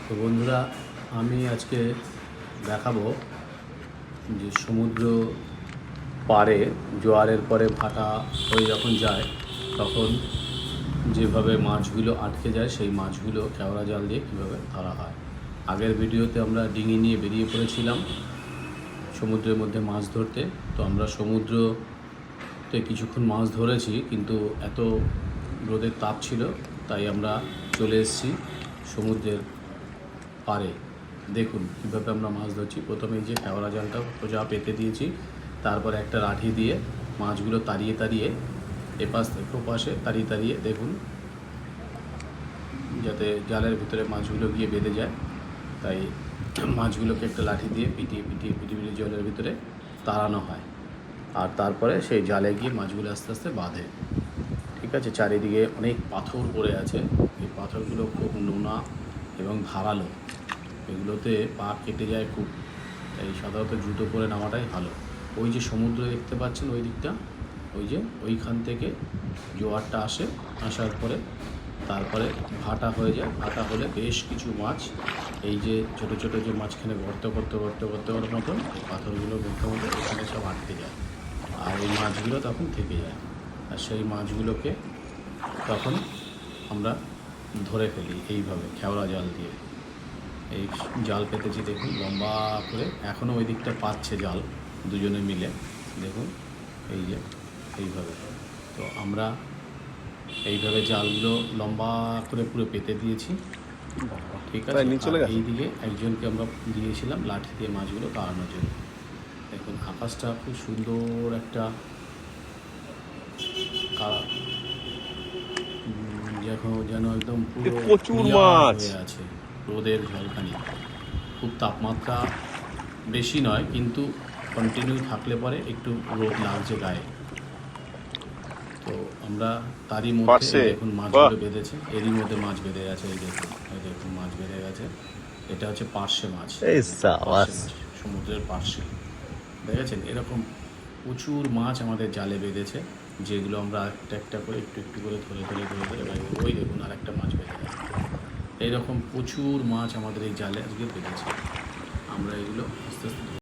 তো বন্ধুরা, আমি আজকে দেখাবো যে সমুদ্র পাড়ে জোয়ারের পরে ভাটা হয়ে যখন যায় তখন যেভাবে মাছগুলো আটকে যায় সেই মাছগুলো কেওড়া জাল দিয়ে কীভাবে ধরা হয়। আগের ভিডিওতে আমরা ডিঙি নিয়ে বেরিয়ে পড়েছিলাম সমুদ্রের মধ্যে মাছ ধরতে। তো আমরা সমুদ্রতে কিছুক্ষণ মাছ ধরেছি, কিন্তু এত রোদের তাপ ছিল তাই আমরা চলে এসেছি সমুদ্রের পারে। দেখুন কীভাবে আমরা মাছ ধরছি। প্রথমে এই যে কেওড়া জালটা সোজা পেতে দিয়েছি, তারপরে একটা লাঠি দিয়ে মাছগুলো তাড়িয়ে তাড়িয়ে এপাশ থেকে ওপাশে তাড়িয়ে তাড়িয়ে দেখুন, যাতে জালের ভিতরে মাছগুলো গিয়ে বেঁধে যায়। তাই মাছগুলোকে একটা লাঠি দিয়ে পিটিয়ে পিটিয়ে পিটিয়ে পিটিয়ে জলের ভিতরে তাড়ানো হয়, আর তারপরে সেই জালে গিয়ে মাছগুলো আস্তে আস্তে বাঁধে। ঠিক আছে, চারিদিকে অনেক পাথর পড়ে আছে, এই পাথরগুলো খুব নোনা এবং ধারালো, এগুলোতে পা কেটে যায় খুব। তাই সাধারণত জুতো পরে নামাটাই ভালো। ওই যে সমুদ্র দেখতে পাচ্ছেন ওই দিকটা, ওই যে ওইখান থেকে জোয়ারটা আসার পরে তারপরে ভাটা হয়ে যায়। ভাটা হলে বেশ কিছু মাছ, এই যে ছোট ছোট যে মাঝখানে গর্ত করতে মতন এই পাথরগুলো মধ্যে মধ্যে এখানে সব আটকে যায়, আর এই মাছগুলো তখন থেকে যায়। আর সেই মাছগুলোকে তখন আমরা ধরে ফেলি এইভাবে কেওড়া জাল দিয়ে। এই জাল পেতেছি দেখুন লম্বা করে, এখনও ওই দিকটা পাচ্ছে জাল দুজনে মিলে, দেখুন এই যে এইভাবে। তো আমরা এইভাবে জালগুলো লম্বা করে পুরো পেতে দিয়েছি। ঠিক আছে, এই দিকে একজনকে আমরা দিয়েছিলাম লাঠি দিয়ে মাছগুলো তাড়ানোর জন্য। দেখুন আকাশটা খুব সুন্দর একটা যেন একদম পুরো প্রচুর মাছ হয়ে আছে। রোদের ঝলকানি, খুব তাপমাত্রা বেশি নয়, কিন্তু কন্টিনিউ থাকলে পরে একটু রোদ লাগছে গায়ে। তো আমরা তারই মধ্যে দেখুন মাছগুলো বেঁধেছে, এরই মধ্যে মাছ বেঁধে গেছে। এই দেখুন মাছ বেঁধে গেছে। এটা হচ্ছে পার্শে মাছ, সমুদ্রের পার্শে। দেখেছেন এরকম প্রচুর মাছ আমাদের জালে বেঁধেছে, যেগুলো আমরা একটা একটা করে একটু একটু করে ধরে ওই দেখুন আর একটা মাছ বেঁধে গেছে। এইরকম প্রচুর মাছ আমাদের এই জালে আজকে বেঁধেছে। আমরা এগুলো আস্তে আস্তে